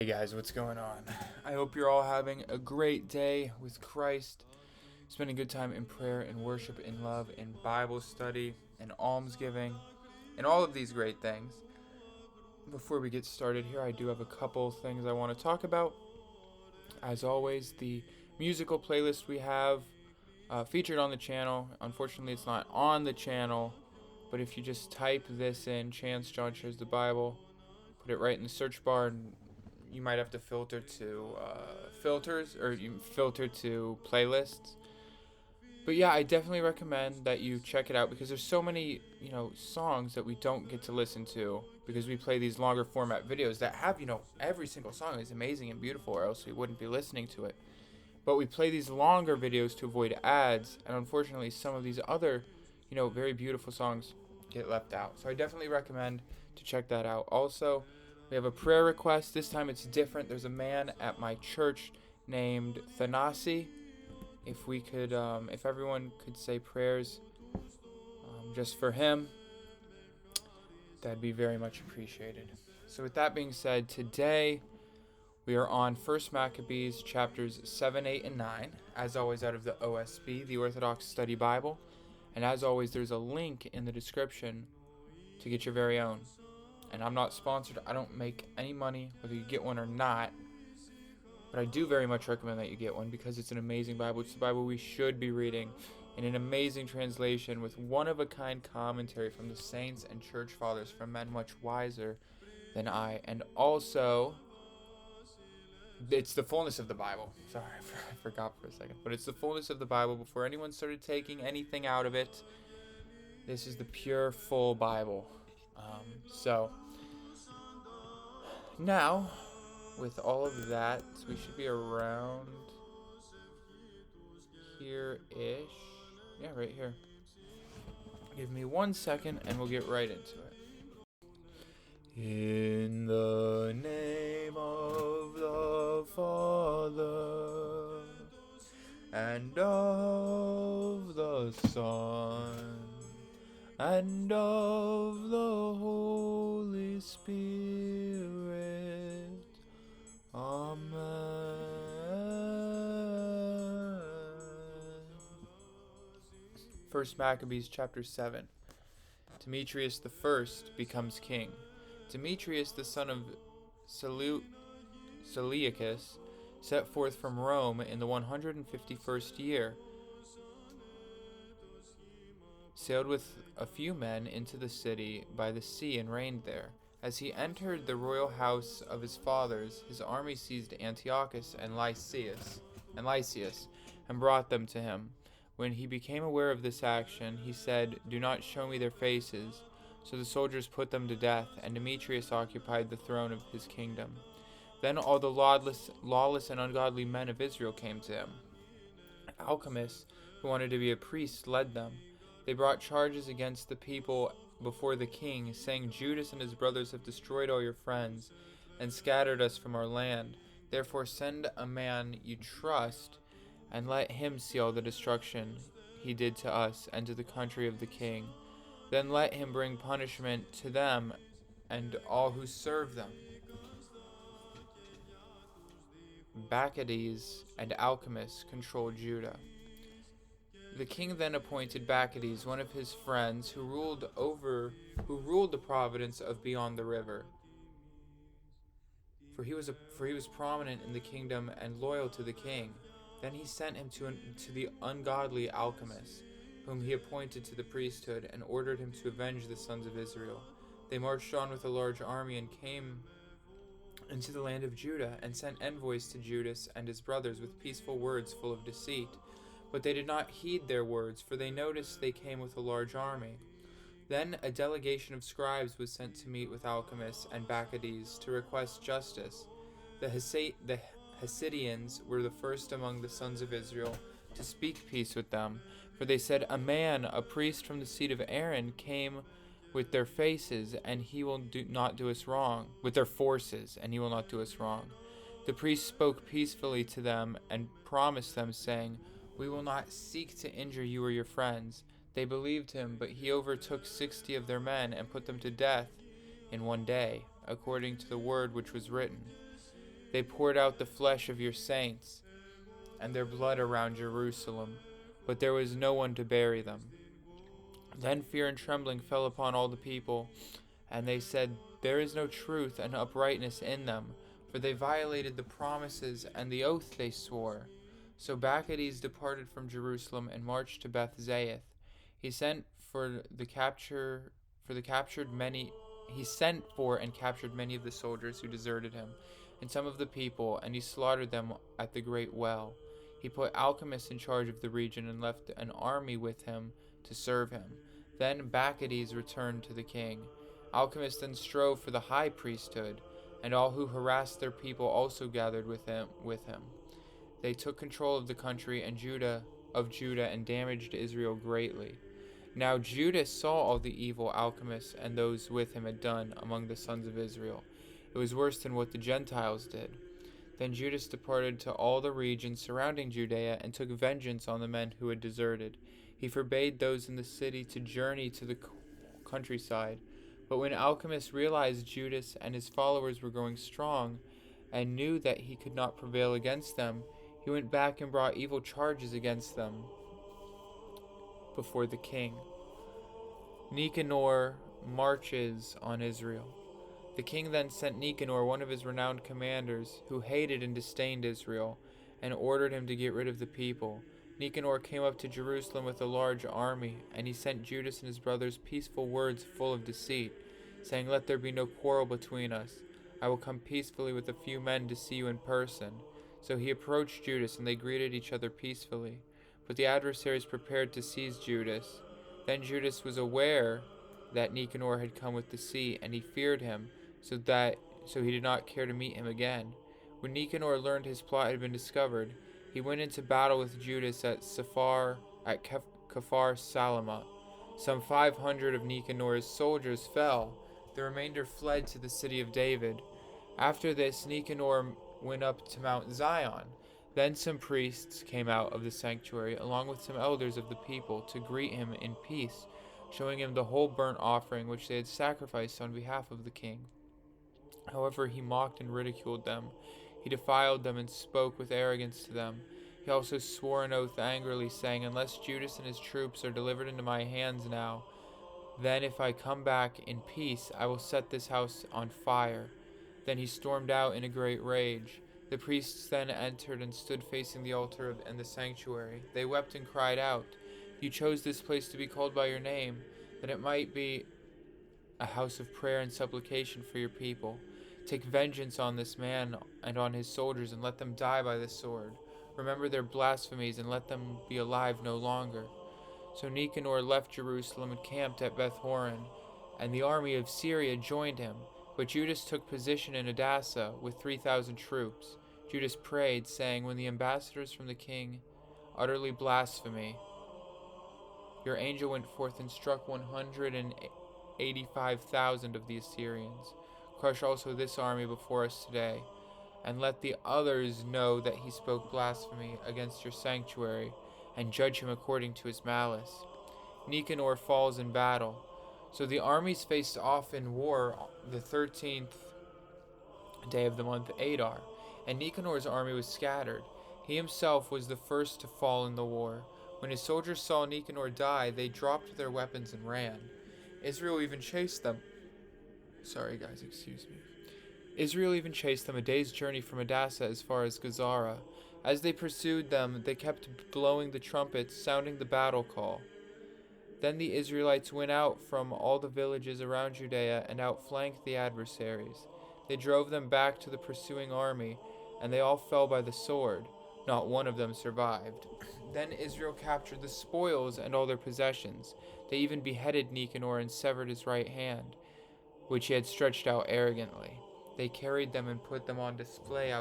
Hey guys, what's going on? I hope you're all having a great day with Christ, spending good time in prayer and worship, in love, in Bible study, and almsgiving, and all of these great things. Before we get started here, I do have a couple things I want to talk about. As always, the musical playlist we have featured on the channel. Unfortunately, it's not on the channel, but if you just type this in, Chance John Shares the Bible, put it right in the search bar, and you might have to filter to filters, or you filter to playlists. But yeah, I definitely recommend that you check it out because there's so many, songs that we don't get to listen to because we play these longer format videos that have, every single song is amazing and beautiful, or else we wouldn't be listening to it. But we play these longer videos to avoid ads, and unfortunately, some of these other, very beautiful songs get left out. So I definitely recommend to check that out. Also, we have a prayer request. This time it's different. There's a man at my church named Thanassi. If we could, if everyone could say prayers just for him, that'd be very much appreciated. So with that being said, today we are on 1 Maccabees chapters 7, 8, and 9, as always out of the OSB, the Orthodox Study Bible. And as always, there's a link in the description to get your very own. And I'm not sponsored. I don't make any money, whether you get one or not. But I do very much recommend that you get one because it's an amazing Bible. It's the Bible we should be reading in an amazing translation with one-of-a-kind commentary from the saints and church fathers, from men much wiser than I. And also, it's the fullness of the Bible. Sorry, I forgot for a second. But it's the fullness of the Bible. Before anyone started taking anything out of it, this is the pure, full Bible. So, now, with all of that, we should be around here-ish. Yeah, right here. Give me 1 second and we'll get right into it. In the name of the Father and of the Son and of the Holy Spirit. Amen. First Maccabees chapter 7. Demetrius the first becomes king. Demetrius the son of Seleucus set forth from Rome in the 151st year, sailed with a few men into the city by the sea and reigned there. As he entered the royal house of his fathers, his army seized Antiochus and Lysias and brought them to him. When he became aware of this action, he said, "Do not show me their faces." So the soldiers put them to death, and Demetrius occupied the throne of his kingdom. Then all the lawless and ungodly men of Israel came to him. Alchemists, who wanted to be a priest, led them. They brought charges against the people before the king, saying, "Judas and his brothers have destroyed all your friends and scattered us from our land. Therefore send a man you trust, and let him see all the destruction he did to us and to the country of the king. Then let him bring punishment to them and all who serve them." Maccabees and alchemists controlled Judah. The king then appointed Maccabees, one of his friends, who ruled the province of beyond the river. For he was prominent in the kingdom and loyal to the king. Then he sent him to the ungodly alchemists, whom he appointed to the priesthood, and ordered him to avenge the sons of Israel. They marched on with a large army and came into the land of Judah, and sent envoys to Judas and his brothers with peaceful words full of deceit. But they did not heed their words, for they noticed they came with a large army. Then a delegation of scribes was sent to meet with alchemists and Maccabees to request justice. The Hasidians were the first among the sons of Israel to speak peace with them, for they said, a priest from the seed of Aaron, came with their faces, and he will not do us wrong. With their forces, and he will not do us wrong. The priest spoke peacefully to them and promised them, saying, "We will not seek to injure you or your friends." They believed him, but he overtook 60 of their men and put them to death in one day, according to the word which was written. They poured out the flesh of your saints and their blood around Jerusalem, but there was no one to bury them. Then fear and trembling fell upon all the people, and they said, there is no truth and uprightness in them, for they violated the promises and the oath they swore. So Maccabees departed from Jerusalem and marched to Beth Zaeth. He sent for the capture for the captured many he sent for and captured many of the soldiers who deserted him, and some of the people, and he slaughtered them at the great well. He put alchemists in charge of the region and left an army with him to serve him. Then Maccabees returned to the king. Alchemists then strove for the high priesthood, and all who harassed their people also gathered with him. They took control of the country and Judah and damaged Israel greatly. Now Judah saw all the evil alchemists and those with him had done among the sons of Israel. It was worse than what the Gentiles did. Then Judas departed to all the regions surrounding Judea and took vengeance on the men who had deserted. He forbade those in the city to journey to the countryside. But when alchemists realized Judas and his followers were growing strong and knew that he could not prevail against them, he went back and brought evil charges against them before the king. Nicanor marches on Israel. The king then sent Nicanor, one of his renowned commanders, who hated and disdained Israel, and ordered him to get rid of the people. Nicanor came up to Jerusalem with a large army, and he sent Judas and his brothers peaceful words full of deceit, saying, let there be no quarrel between us. I will come peacefully with a few men to see you in person. So he approached Judas, and they greeted each other peacefully. But the adversaries prepared to seize Judas. Then Judas was aware that Nicanor had come with deceit, and he feared him, so he did not care to meet him again. When Nicanor learned his plot had been discovered, he went into battle with Judas at Kafar Salama. Some 500 of Nicanor's soldiers fell. The remainder fled to the city of David. After this, Nicanor went up to Mount Zion. Then some priests came out of the sanctuary, along with some elders of the people, to greet him in peace, showing him the whole burnt offering which they had sacrificed on behalf of the king. However, he mocked and ridiculed them. He defiled them and spoke with arrogance to them. He also swore an oath angrily, saying, unless Judas and his troops are delivered into my hands now, then if I come back in peace, I will set this house on fire. Then he stormed out in a great rage. The priests then entered and stood facing the altar and the sanctuary. They wept and cried out, you chose this place to be called by your name, that it might be a house of prayer and supplication for your people. Take vengeance on this man and on his soldiers, and let them die by the sword. Remember their blasphemies, and let them be alive no longer. So Nicanor left Jerusalem and camped at Beth-horon, and the army of Syria joined him. But Judas took position in Edessa with 3,000 troops. Judas prayed, saying, when the ambassadors from the king utterly blaspheme, your angel went forth and struck 185,000 of the Assyrians. Crush also this army before us today, and let the others know that he spoke blasphemy against your sanctuary, and judge him according to his malice. Nicanor falls in battle. So the armies faced off in war the 13th day of the month Adar, and Nicanor's army was scattered. He himself was the first to fall in the war. When his soldiers saw Nicanor die, they dropped their weapons and ran. Israel even chased them. Israel even chased them a day's journey from Edessa as far as Gazara. As they pursued them, they kept blowing the trumpets, sounding the battle call. Then the Israelites went out from all the villages around Judea and outflanked the adversaries. They drove them back to the pursuing army, and they all fell by the sword. Not one of them survived. Then Israel captured the spoils and all their possessions. They even beheaded Nicanor and severed his right hand, which he had stretched out arrogantly. They carried them and put them on display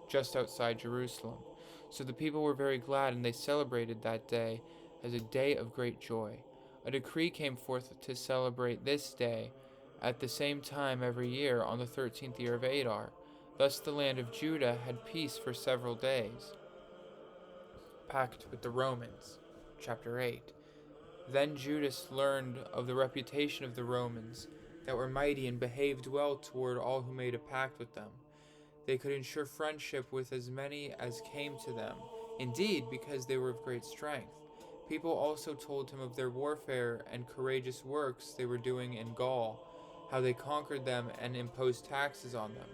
just outside Jerusalem. So the people were very glad, and they celebrated that day as a day of great joy. A decree came forth to celebrate this day at the same time every year on the 13th year of Adar. Thus the land of Judah had peace for several days. Pact with the Romans. Chapter 8. Then Judas learned of the reputation of the Romans, that were mighty and behaved well toward all who made a pact with them. they could ensure friendship with as many as came to them, indeed, because they were of great strength. People also told him of their warfare and courageous works they were doing in Gaul, how they conquered them and imposed taxes on them.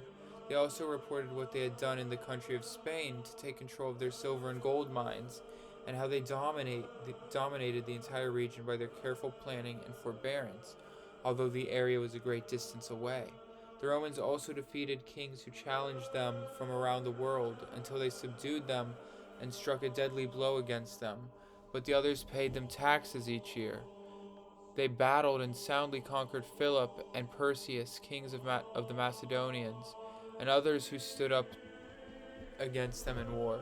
They also reported what they had done in the country of Spain to take control of their silver and gold mines, and how they dominated the entire region by their careful planning and forbearance, although the area was a great distance away. The Romans also defeated kings who challenged them from around the world until they subdued them and struck a deadly blow against them, but the others paid them taxes each year. They battled and soundly conquered Philip and Perseus, kings of the Macedonians, and others who stood up against them in war.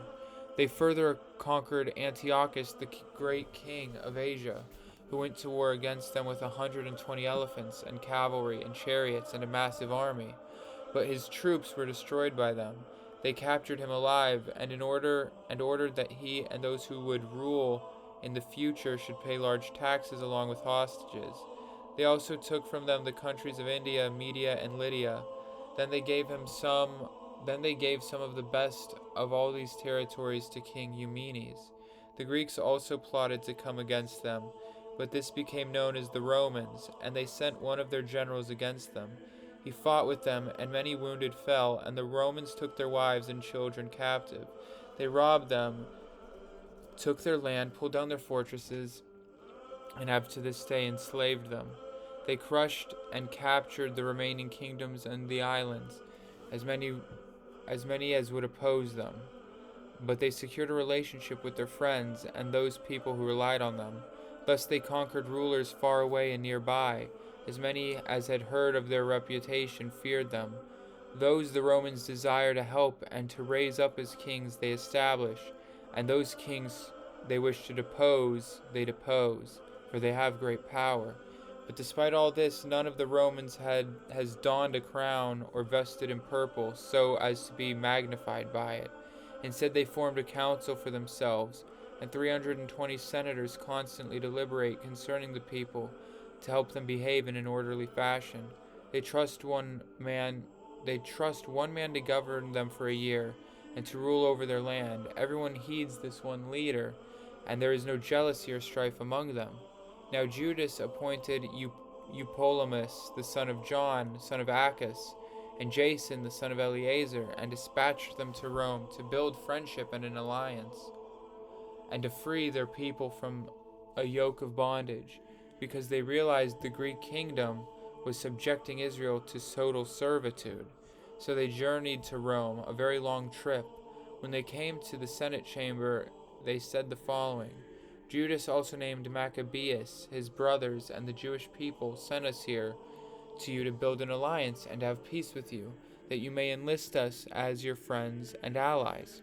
They further conquered Antiochus, the great king of Asia, who went to war against them with 120 elephants and cavalry and chariots and a massive army. But his troops were destroyed by them. They captured him alive, and ordered that he and those who would rule in the future should pay large taxes along with hostages. They also took from them the countries of India, Media, and Lydia. Then they gave some of the best of all these territories to King Eumenes. The Greeks also plotted to come against them, but this became known as the Romans, and they sent one of their generals against them. He fought with them, and many wounded fell, and the Romans took their wives and children captive. They robbed them, took their land, pulled down their fortresses, and have to this day enslaved them. They crushed and captured the remaining kingdoms and the islands, as many as would oppose them. But they secured a relationship with their friends and those people who relied on them. Thus they conquered rulers far away and nearby. As many as had heard of their reputation feared them. Those the Romans desire to help and to raise up as kings they establish, and those kings they wish to depose, they depose, for they have great power. But despite all this, none of the Romans has donned a crown or vested in purple so as to be magnified by it. Instead, they formed a council for themselves, and 320 senators constantly deliberate concerning the people to help them behave in an orderly fashion. They trust one man to govern them for a year and to rule over their land. Everyone heeds this one leader, and there is no jealousy or strife among them. Now Judas appointed Eupolemus, the son of John, son of Achus, and Jason, the son of Eleazar, and dispatched them to Rome to build friendship and an alliance, and to free their people from a yoke of bondage, because they realized the Greek kingdom was subjecting Israel to total servitude. So they journeyed to Rome, a very long trip. When they came to the Senate chamber, they said the following: Judas also named Maccabees, his brothers, and the Jewish people sent us here to you to build an alliance and to have peace with you, that you may enlist us as your friends and allies.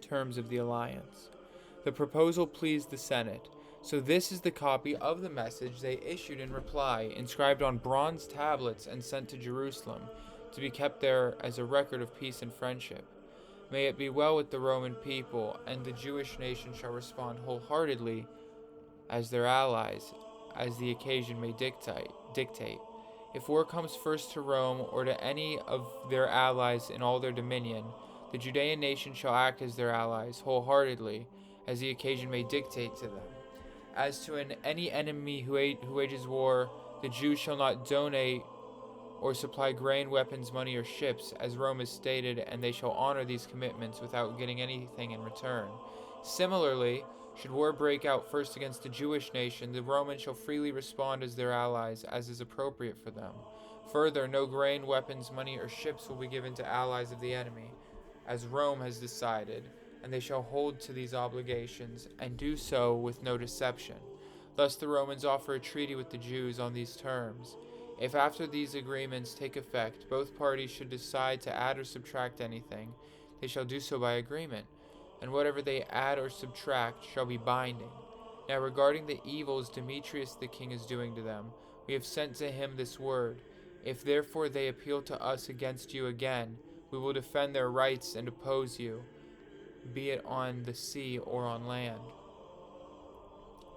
Terms of the alliance. The proposal pleased the Senate, so this is the copy of the message they issued in reply, inscribed on bronze tablets and sent to Jerusalem, to be kept there as a record of peace and friendship. May it be well with the Roman people, and the Jewish nation shall respond wholeheartedly as their allies, as the occasion may dictate. If war comes first to Rome or to any of their allies in all their dominion, the Judean nation shall act as their allies wholeheartedly, as the occasion may dictate to them. As to any enemy who wages war, the Jews shall not donate or supply grain, weapons, money, or ships, as Rome has stated, and they shall honor these commitments without getting anything in return. Similarly, should war break out first against the Jewish nation, the Romans shall freely respond as their allies, as is appropriate for them. Further, no grain, weapons, money, or ships will be given to allies of the enemy, as Rome has decided, and they shall hold to these obligations, and do so with no deception. Thus the Romans offer a treaty with the Jews on these terms. If after these agreements take effect, both parties should decide to add or subtract anything, they shall do so by agreement, and whatever they add or subtract shall be binding. Now regarding the evils Demetrius the king is doing to them, we have sent to him this word. If therefore they appeal to us against you again, we will defend their rights and oppose you, be it on the sea or on land.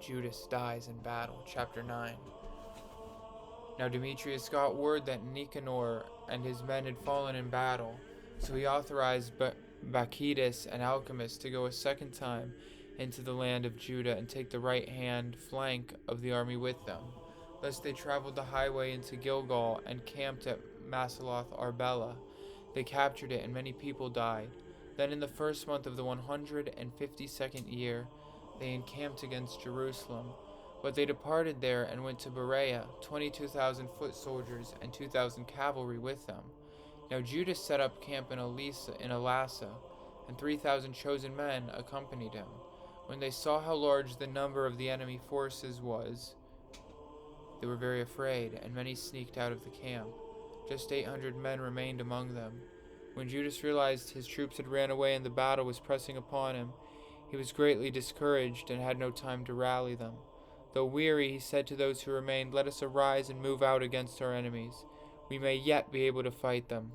Judas dies in battle. Chapter 9. Now Demetrius got word that Nicanor and his men had fallen in battle, So he authorized Bacchides, an alchemist, to go a second time into the land of Judah and take the right-hand flank of the army with them. Thus they traveled the highway into Gilgal and camped at Masaloth Arbela. They captured it, and many people died. Then in the first month of the 152nd year, they encamped against Jerusalem. But they departed there and went to Berea, 22,000 foot soldiers and 2,000 cavalry with them. Now Judah set up camp in Elasa, and 3,000 chosen men accompanied him. When they saw how large the number of the enemy forces was, they were very afraid, and many sneaked out of the camp. Just 800 men remained among them. When Judas realized his troops had ran away and the battle was pressing upon him, he was greatly discouraged and had no time to rally them. Though weary, he said to those who remained, "Let us arise and move out against our enemies. We may yet be able to fight them."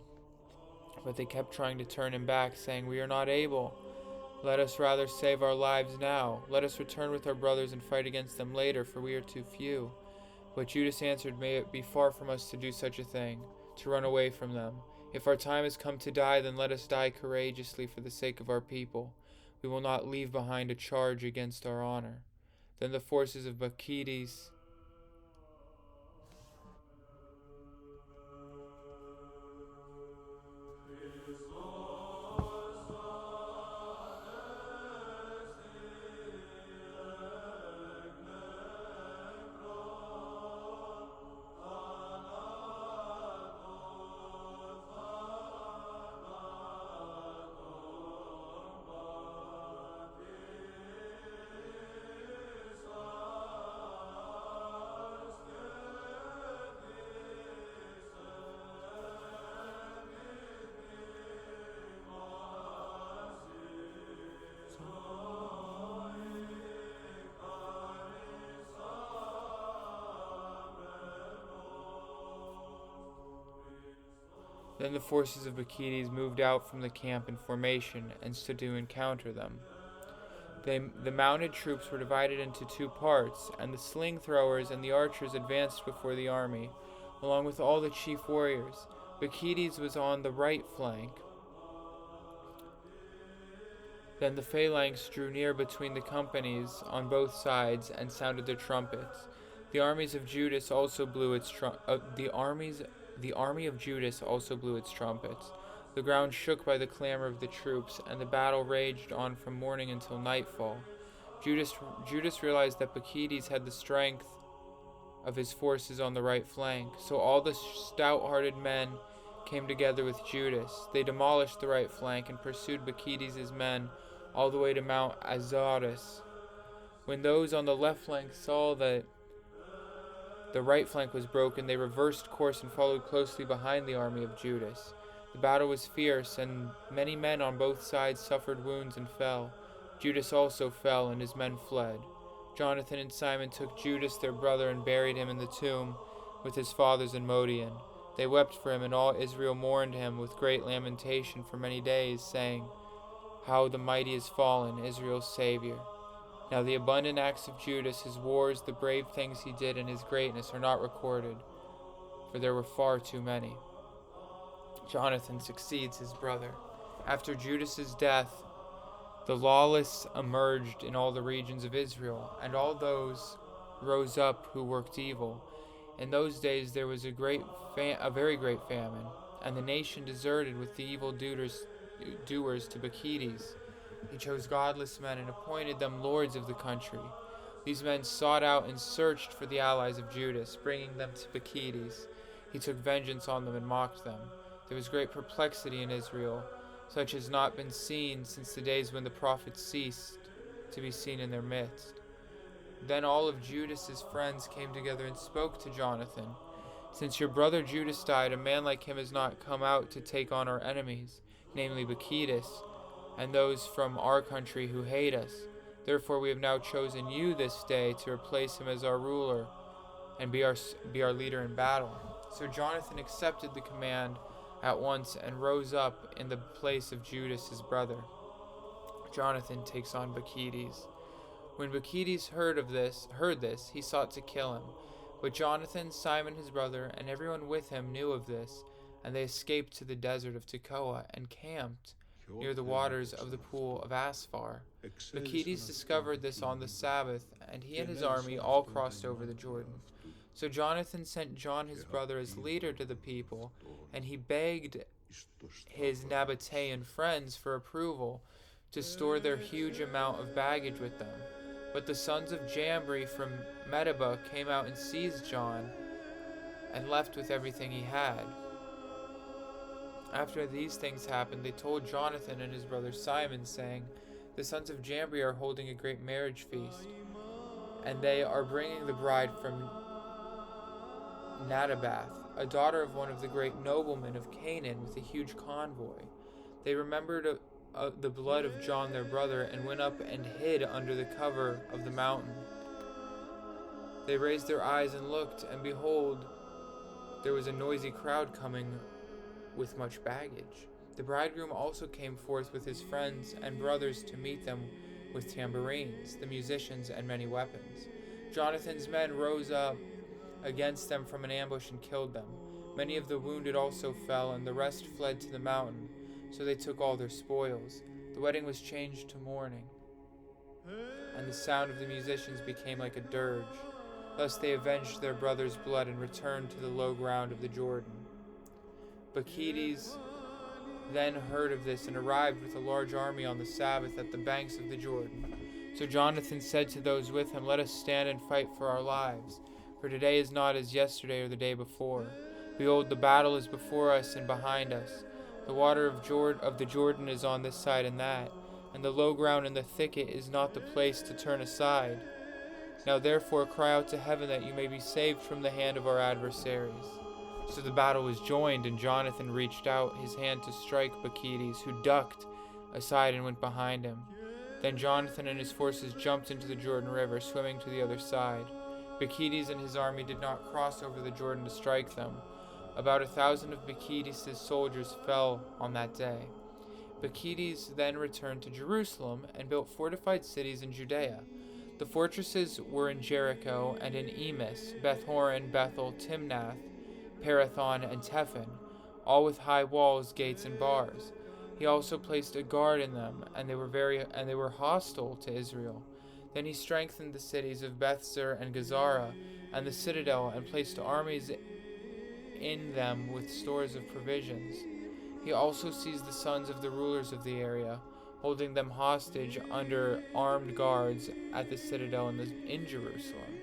But they kept trying to turn him back, saying, "We are not able. Let us rather save our lives now. Let us return with our brothers and fight against them later, for we are too few." But Judas answered, "May it be far from us to do such a thing, to run away from them. If our time has come to die, then let us die courageously for the sake of our people. We will not leave behind a charge against our honor." Then the forces of Bacchides Then the forces of Bacchides moved out from the camp in formation and stood to encounter them. The mounted troops were divided into two parts, and the sling throwers and the archers advanced before the army, along with all the chief warriors. Bacchides was on the right flank. Then the phalanx drew near between the companies on both sides and sounded their trumpets. The armies of Judas also blew its The army of Judas also blew its trumpets. The ground shook by the clamor of the troops, and the battle raged on from morning until nightfall. Judas realized that Bacchides had the strength of his forces on the right flank, so all the stout-hearted men came together with Judas. They demolished the right flank and pursued Bacchides' men all the way to Mount Azotus. When those on the left flank saw that the right flank was broken, they reversed course and followed closely behind the army of Judas. The battle was fierce, and many men on both sides suffered wounds and fell. Judas also fell, and his men fled. Jonathan and Simon took Judas their brother and buried him in the tomb with his fathers in Modian. They wept for him, and all Israel mourned him with great lamentation for many days, saying, "How the mighty is fallen, Israel's Savior." Now the abundant acts of Judas, his wars, the brave things he did, and his greatness are not recorded, for there were far too many. Jonathan succeeds his brother. After Judas's death, the lawless emerged in all the regions of Israel, and all those rose up who worked evil. In those days there was a very great famine, and the nation deserted with the evil doers to Bacchides. He chose godless men and appointed them lords of the country. These men sought out and searched for the allies of Judas, bringing them to Bacchides. He took vengeance on them and mocked them. There was great perplexity in Israel, such has not been seen since the days when the prophets ceased to be seen in their midst. Then all of Judas's friends came together and spoke to Jonathan. "Since your brother Judas died, a man like him has not come out to take on our enemies, namely Bacchides, and those from our country who hate us. Therefore we have now chosen you this day to replace him as our ruler and be our leader in battle." So Jonathan accepted the command at once and rose up in the place of Judas his brother. Jonathan takes on Bacchides. When Bacchides heard this, he sought to kill him. But Jonathan, Simon his brother, and everyone with him knew of this, and they escaped to the desert of Tekoa and camped near the waters of the pool of Asphar. Maccabees discovered this on the Sabbath, and he and his army all crossed over the Jordan. So Jonathan sent John his brother as leader to the people, and he begged his Nabatean friends for approval to store their huge amount of baggage with them. But the sons of Jambri from Medeba came out and seized John and left with everything he had. After these things happened, they told Jonathan and his brother Simon, saying, "The sons of Jambri are holding a great marriage feast, and they are bringing the bride from Nadabath, a daughter of one of the great noblemen of Canaan, with a huge convoy." They remembered the blood of John their brother, and went up and hid under the cover of the mountain. They raised their eyes and looked, and behold, there was a noisy crowd coming with much baggage. The bridegroom also came forth with his friends and brothers to meet them with tambourines, the musicians, and many weapons. Jonathan's men rose up against them from an ambush and killed them. Many of the wounded also fell, and the rest fled to the mountain. So they took all their spoils. The wedding was changed to mourning, and the sound of the musicians became like a dirge. Thus they avenged their brother's blood and returned to the low ground of the Jordan. Bacchides then heard of this and arrived with a large army on the Sabbath at the banks of the Jordan. So Jonathan said to those with him, "Let us stand and fight for our lives, for today is not as yesterday or the day before. Behold, the battle is before us and behind us. The water of the Jordan is on this side and that, and the low ground in the thicket is not the place to turn aside. Now therefore cry out to heaven that you may be saved from the hand of our adversaries." So the battle was joined, and Jonathan reached out his hand to strike Bacchides, who ducked aside and went behind him. Then Jonathan and his forces jumped into the Jordan River, swimming to the other side. Bacchides and his army did not cross over the Jordan to strike them. About 1,000 of Bacchides' soldiers fell on that day. Bacchides then returned to Jerusalem and built fortified cities in Judea. The fortresses were in Jericho and in Emis, Beth-horon, Bethel, Timnath, Parathon, and Tephan, all with high walls, gates, and bars. He also placed a guard in them, and they were hostile to Israel. Then he strengthened the cities of Bethzer and Gazara, and the citadel, and placed armies in them with stores of provisions. He also seized the sons of the rulers of the area, holding them hostage under armed guards at the citadel in Jerusalem.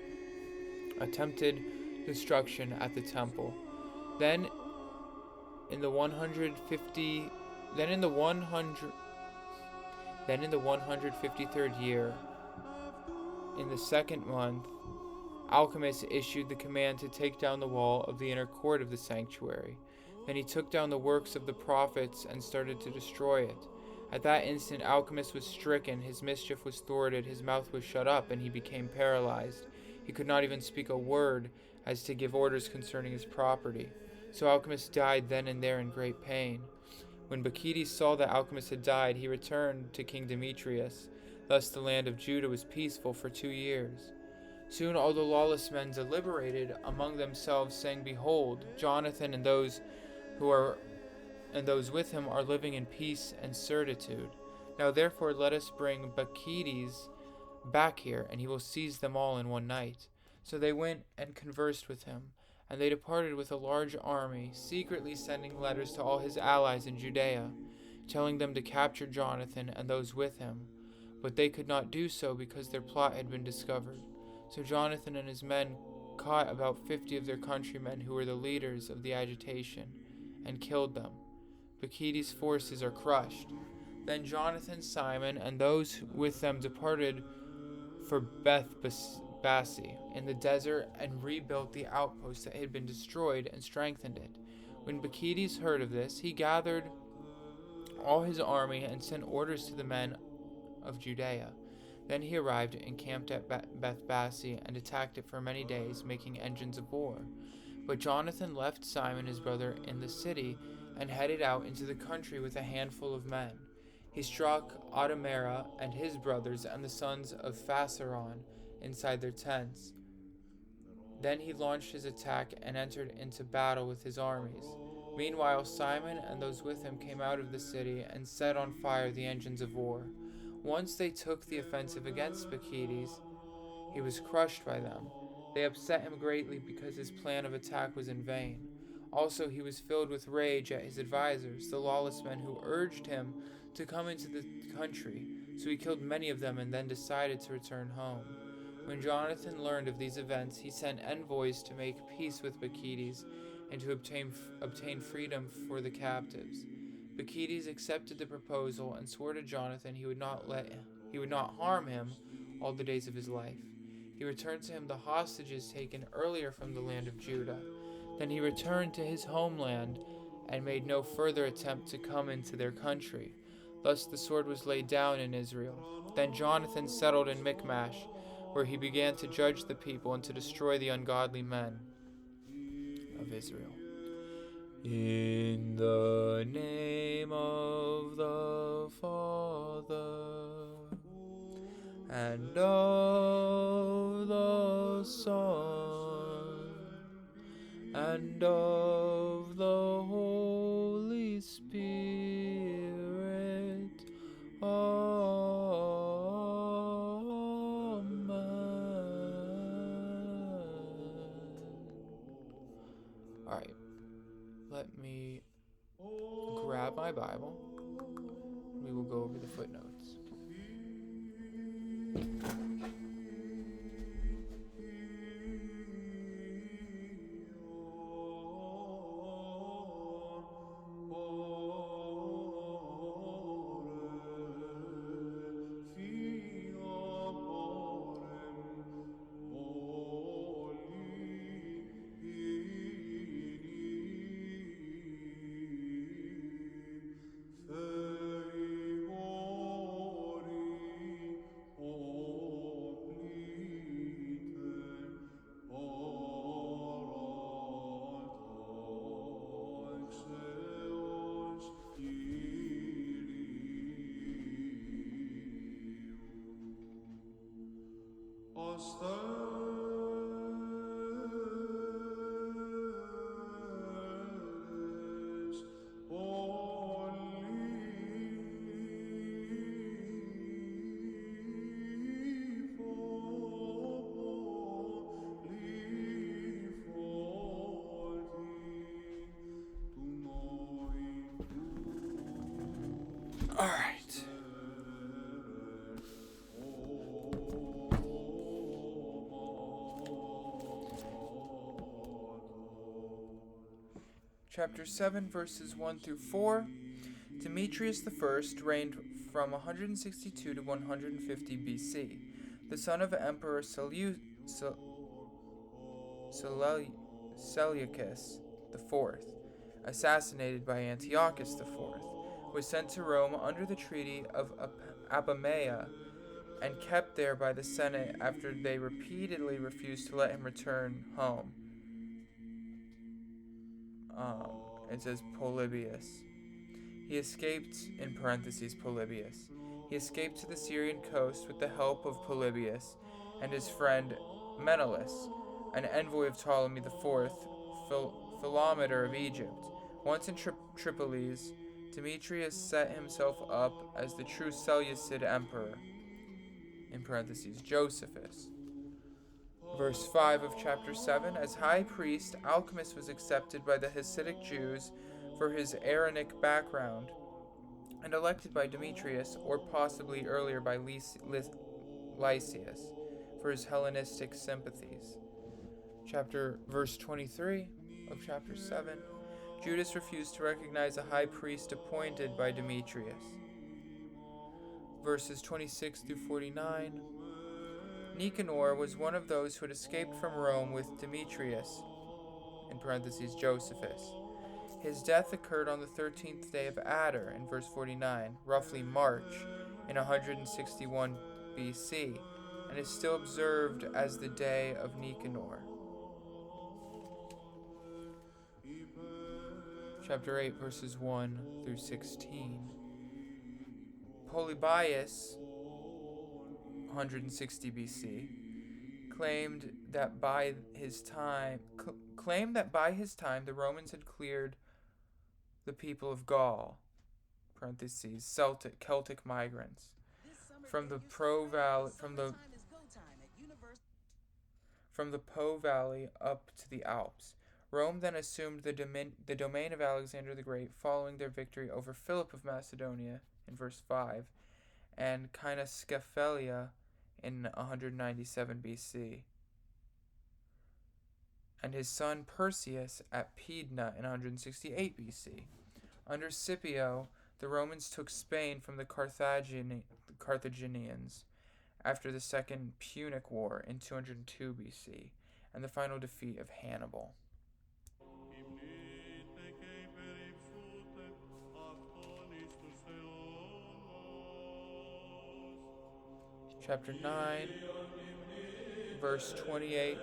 Attempted destruction at the temple. Then in the 153rd year, in the second month, Alchemist issued the command to take down the wall of the inner court of the sanctuary. Then he took down the works of the prophets and started to destroy it. At that instant, Alchemist was stricken, his mischief was thwarted, his mouth was shut up, and he became paralyzed. He could not even speak a word as to give orders concerning his property. So Alchemist died then and there in great pain. When Bacchides saw that Alchemist had died, he returned to King Demetrius. Thus the land of Judah was peaceful for 2 years. Soon all the lawless men deliberated among themselves, saying, "Behold, Jonathan and those with him are living in peace and certitude. Now therefore let us bring Bacchides back here, and he will seize them all in one night." So they went and conversed with him, and they departed with a large army, secretly sending letters to all his allies in Judea, telling them to capture Jonathan and those with him. But they could not do so because their plot had been discovered. So Jonathan and his men caught about 50 of their countrymen who were the leaders of the agitation, and killed them. Bacchides' forces are crushed. Then Jonathan, Simon, and those with them departed for Beth-Bassi in the desert, and rebuilt the outpost that had been destroyed and strengthened it. When Bacchides heard of this, he gathered all his army and sent orders to the men of Judea. Then he arrived and camped at Beth-Bassi and attacked it for many days, making engines of war. But Jonathan left Simon his brother in the city and headed out into the country with a handful of men. He struck Adamara and his brothers and the sons of Phasaron inside their tents. Then he launched his attack and entered into battle with his armies. Meanwhile, Simon and those with him came out of the city and set on fire the engines of war. Once they took the offensive against Bacchides, he was crushed by them. They upset him greatly because his plan of attack was in vain. Also, he was filled with rage at his advisers, the lawless men who urged him to come into the country. So he killed many of them and then decided to return home. When Jonathan learned of these events, he sent envoys to make peace with Bacchides and to obtain freedom for the captives. Bacchides accepted the proposal and swore to Jonathan he would not harm him all the days of his life. He returned to him the hostages taken earlier from the land of Judah. Then he returned to his homeland and made no further attempt to come into their country. Thus the sword was laid down in Israel. Then Jonathan settled in Michmash, where he began to judge the people and to destroy the ungodly men of Israel. In the name of the Father, and of the Son, and of the Holy Spirit. Amen. Alright, let me grab my Bible. We will go over the footnotes. All right. Chapter 7, verses 1 through 4. Demetrius I reigned from 162 to 150 BC, the son of Emperor Seleucus IV, assassinated by Antiochus IV, was sent to Rome under the Treaty of Apamea and kept there by the Senate after they repeatedly refused to let him return home. It says Polybius. He escaped, in parentheses, Polybius. He escaped to the Syrian coast with the help of Polybius and his friend Menelaus, an envoy of Ptolemy IV, Philometor of Egypt. Once in Tripolis, Demetrius set himself up as the true Seleucid emperor, in parentheses, Josephus. Verse 5 of chapter 7, as high priest, Alchemist was accepted by the Hasidic Jews for his Aaronic background, and elected by Demetrius, or possibly earlier by Lysias, for his Hellenistic sympathies. Verse 23 of chapter 7, Judas refused to recognize a high priest appointed by Demetrius. Verses 26 through 49, Nicanor was one of those who had escaped from Rome with Demetrius, in parentheses, Josephus. His death occurred on the 13th day of Adar, in verse 49, roughly March, in 161 BC, and is still observed as the day of Nicanor. Chapter 8, verses 1 through 16. Polybius, 160 BC, claimed that by his time the Romans had cleared the people of Gaul (parentheses Celtic migrants) from the Po Valley up to the Alps. Rome then assumed the domain of Alexander the Great following their victory over Philip of Macedonia in verse 5 and Cainascephalia in 197 BC, and his son Perseus at Pydna in 168 BC. Under Scipio, the Romans took Spain from the Carthaginians after the Second Punic War in 202 BC and the final defeat of Hannibal. Chapter 9, verse 28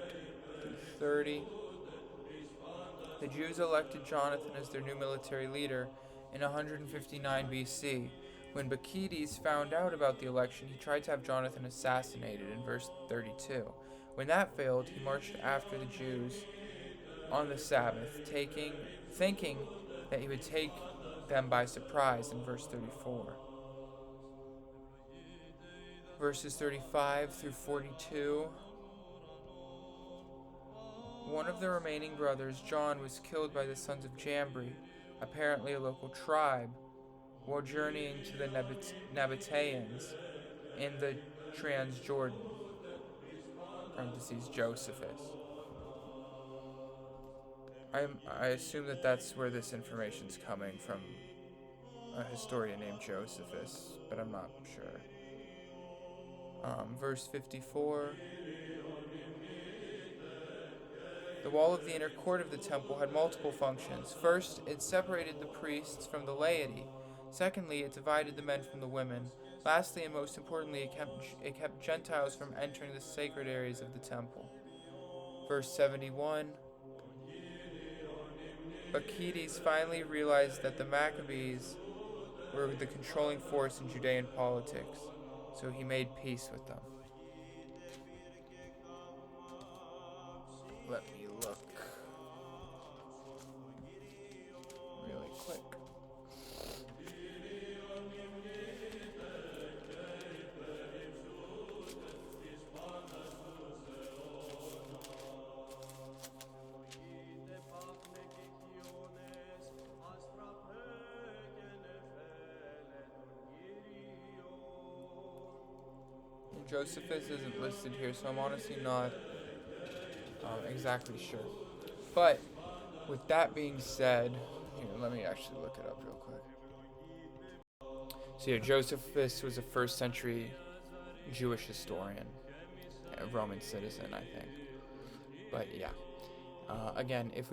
through 30. The Jews elected Jonathan as their new military leader in 159 BC. When Bacchides found out about the election, he tried to have Jonathan assassinated in verse 32. When that failed, he marched after the Jews on the Sabbath, thinking that he would take them by surprise in verse 34. Verses 35 through 42. One of the remaining brothers, John, was killed by the sons of Jambri, apparently a local tribe, while journeying to the Nabateans in the Transjordan (parentheses Josephus). I assume that that's where this information's coming from, a historian named Josephus, but I'm not sure. Verse 54. The wall of the inner court of the temple had multiple functions. First, it separated the priests from the laity. Secondly, it divided the men from the women. Lastly, and most importantly, it kept Gentiles from entering the sacred areas of the temple. Verse 71. Bacchides finally realized that the Maccabees were the controlling force in Judean politics, so he made peace with them. Let me look really quick. Josephus isn't listed here, so I'm honestly not exactly sure. But with that being said, here, let me actually look it up real quick. So yeah, Josephus was a 1st century Jewish historian, a Roman citizen, I think. But yeah, again, if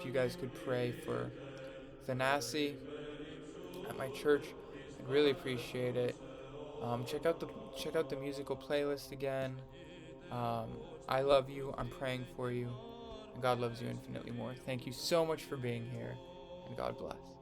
you guys could pray for Thanassi at my church, I'd really appreciate it. Check out the musical playlist again. I love you. I'm praying for you. And God loves you infinitely more. Thank you so much for being here. And God bless.